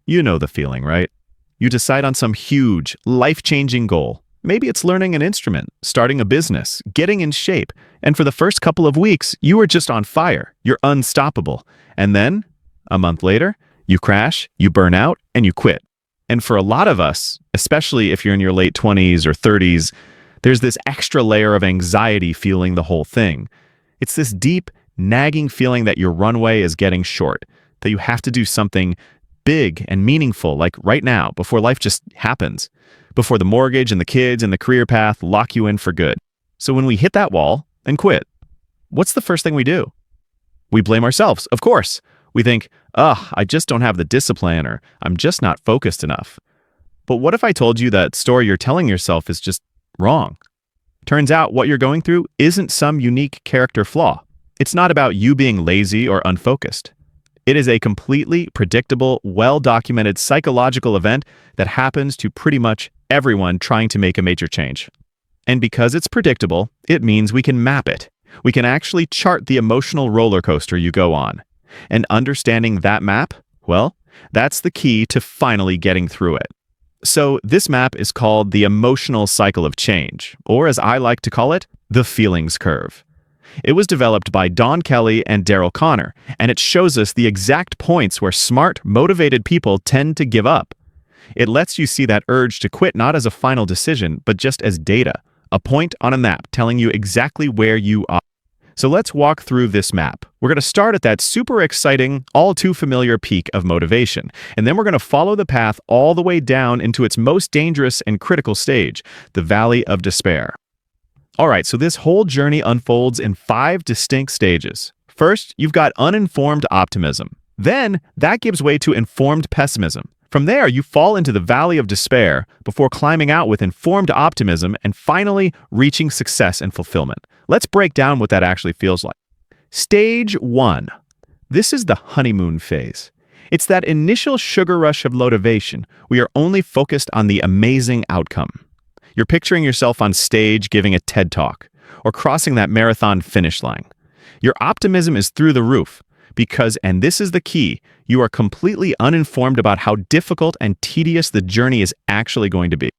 You know the feeling, right? You decide on some huge, life-changing goal. Maybe it's learning an instrument, starting a business, getting in shape, and for the first couple of weeks, you are just on fire. You're unstoppable. And then, a month later, you crash, you burn out, and you quit. And for a lot of us, especially if you're in your late 20s or 30s, there's this extra layer of anxiety fueling the whole thing. It's this deep, nagging feeling that your runway is getting short, that you have to do something big and meaningful, like right now, before life just happens, before the mortgage and the kids and the career path lock you in for good. So when we hit that wall and quit, what's the first thing we do? We blame ourselves, of course. We think, I just don't have the discipline, or I'm just not focused enough. But what if I told you that story you're telling yourself is just wrong? Turns out what you're going through isn't some unique character flaw. It's not about you being lazy or unfocused. It is a completely predictable, well-documented psychological event that happens to pretty much everyone trying to make a major change. And because it's predictable, it means we can map it. We can actually chart the emotional roller coaster you go on. And understanding that map, well, that's the key to finally getting through it. So this map is called the emotional cycle of change, or as I like to call it, the feelings curve. It was developed by Don Kelly and Daryl Connor, and it shows us the exact points where smart, motivated people tend to give up. It lets you see that urge to quit not as a final decision, but just as data, a point on a map telling you exactly where you are. So let's walk through this map. We're going to start at that super exciting, all too familiar peak of motivation, and then we're going to follow the path all the way down into its most dangerous and critical stage, the valley of despair. All right, so this whole journey unfolds in 5 distinct stages. First, you've got uninformed optimism. Then, that gives way to informed pessimism. From there, you fall into the valley of despair before climbing out with informed optimism and finally reaching success and fulfillment. Let's break down what that actually feels like. Stage 1. This is the honeymoon phase. It's that initial sugar rush of motivation. We are only focused on the amazing outcome. You're picturing yourself on stage giving a TED Talk or crossing that marathon finish line. Your optimism is through the roof because, and this is the key, you are completely uninformed about how difficult and tedious the journey is actually going to be.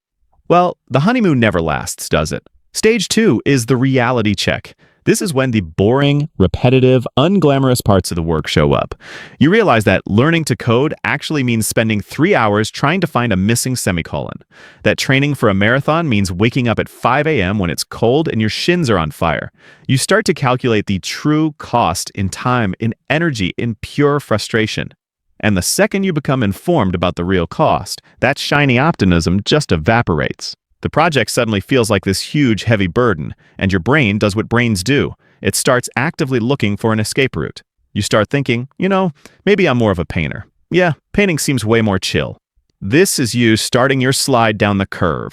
Well, the honeymoon never lasts, does it? Stage 2 is the reality check. This is when the boring, repetitive, unglamorous parts of the work show up. You realize that learning to code actually means spending 3 hours trying to find a missing semicolon. That training for a marathon means waking up at 5 a.m. when it's cold and your shins are on fire. You start to calculate the true cost in time, in energy, in pure frustration. And the second you become informed about the real cost, that shiny optimism just evaporates. The project suddenly feels like this huge, heavy burden, and your brain does what brains do. It starts actively looking for an escape route. You start thinking, maybe I'm more of a painter. Yeah, painting seems way more chill. This is you starting your slide down the curve.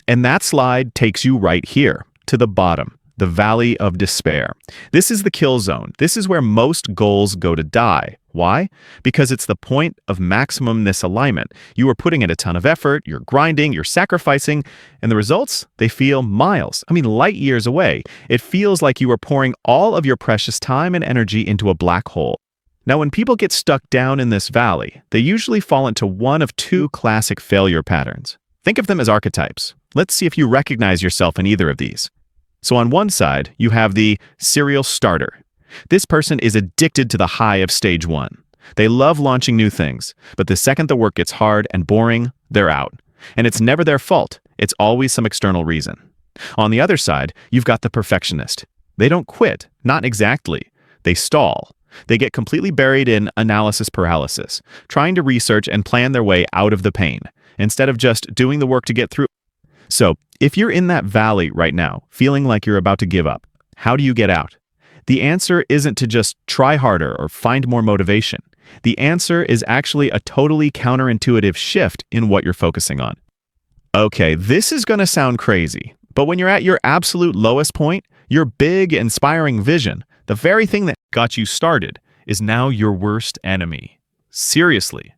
And that slide takes you right here, to the bottom, the valley of despair. This is the kill zone. This is where most goals go to die. Why? Because it's the point of maximum misalignment. You are putting in a ton of effort, you're grinding, you're sacrificing, and the results, they feel light years away. It feels like you are pouring all of your precious time and energy into a black hole. Now, when people get stuck down in this valley, they usually fall into one of 2 classic failure patterns. Think of them as archetypes. Let's see if you recognize yourself in either of these. So on one side, you have the serial starter. This person is addicted to the high of stage 1. They love launching new things, but the second the work gets hard and boring, they're out. And it's never their fault. It's always some external reason. On the other side, you've got the perfectionist. They don't quit, not exactly. They stall. They get completely buried in analysis paralysis, trying to research and plan their way out of the pain, instead of just doing the work to get through. So, if you're in that valley right now, feeling like you're about to give up, how do you get out? The answer isn't to just try harder or find more motivation. The answer is actually a totally counterintuitive shift in what you're focusing on. Okay, this is going to sound crazy, but when you're at your absolute lowest point, your big, inspiring vision, the very thing that got you started, is now your worst enemy. Seriously.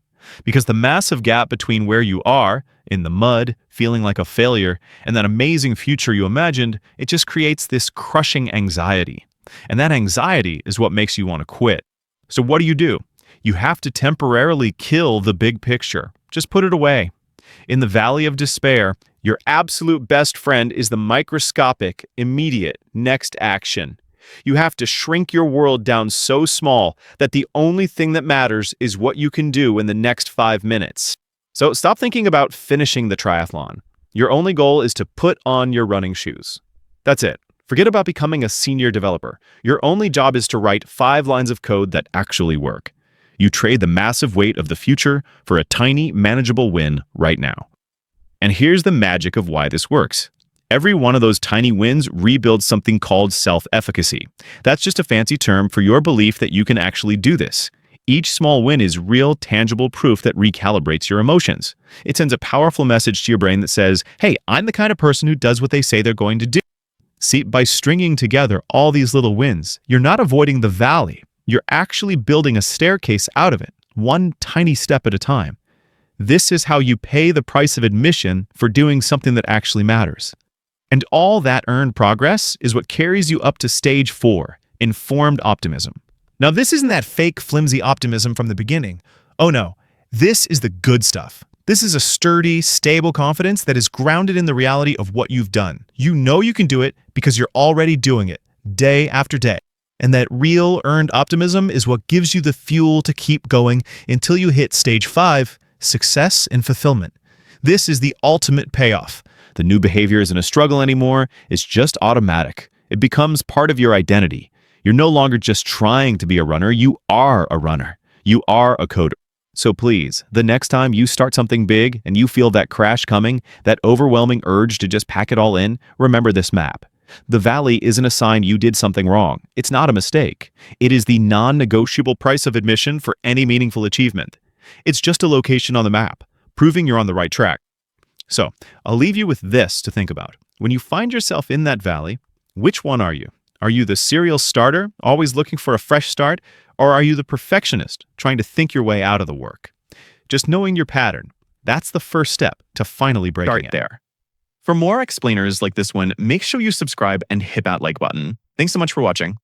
Because the massive gap between where you are, in the mud, feeling like a failure, and that amazing future you imagined, it just creates this crushing anxiety. And that anxiety is what makes you want to quit. So what do? You have to temporarily kill the big picture. Just put it away. In the valley of despair, your absolute best friend is the microscopic, immediate, next action. You have to shrink your world down so small that the only thing that matters is what you can do in the next 5 minutes. So stop thinking about finishing the triathlon. Your only goal is to put on your running shoes. That's it. Forget about becoming a senior developer. Your only job is to write 5 lines of code that actually work. You trade the massive weight of the future for a tiny, manageable win right now. And here's the magic of why this works. Every one of those tiny wins rebuilds something called self-efficacy. That's just a fancy term for your belief that you can actually do this. Each small win is real, tangible proof that recalibrates your emotions. It sends a powerful message to your brain that says, hey, I'm the kind of person who does what they say they're going to do. See, by stringing together all these little wins, you're not avoiding the valley. You're actually building a staircase out of it, one tiny step at a time. This is how you pay the price of admission for doing something that actually matters. And all that earned progress is what carries you up to stage 4, informed optimism. Now, this isn't that fake, flimsy optimism from the beginning. Oh no, this is the good stuff. This is a sturdy, stable confidence that is grounded in the reality of what you've done. You know you can do it because you're already doing it, day after day. And that real, earned optimism is what gives you the fuel to keep going until you hit stage 5, success and fulfillment. This is the ultimate payoff. The new behavior isn't a struggle anymore, it's just automatic. It becomes part of your identity. You're no longer just trying to be a runner, you are a runner. You are a coder. So please, the next time you start something big and you feel that crash coming, that overwhelming urge to just pack it all in, remember this map. The valley isn't a sign you did something wrong. It's not a mistake. It is the non-negotiable price of admission for any meaningful achievement. It's just a location on the map, proving you're on the right track. So, I'll leave you with this to think about. When you find yourself in that valley, which one are you? Are you the serial starter, always looking for a fresh start? Or are you the perfectionist, trying to think your way out of the work? Just knowing your pattern, that's the first step to finally breaking it. There. For more explainers like this one, make sure you subscribe and hit that like button. Thanks so much for watching.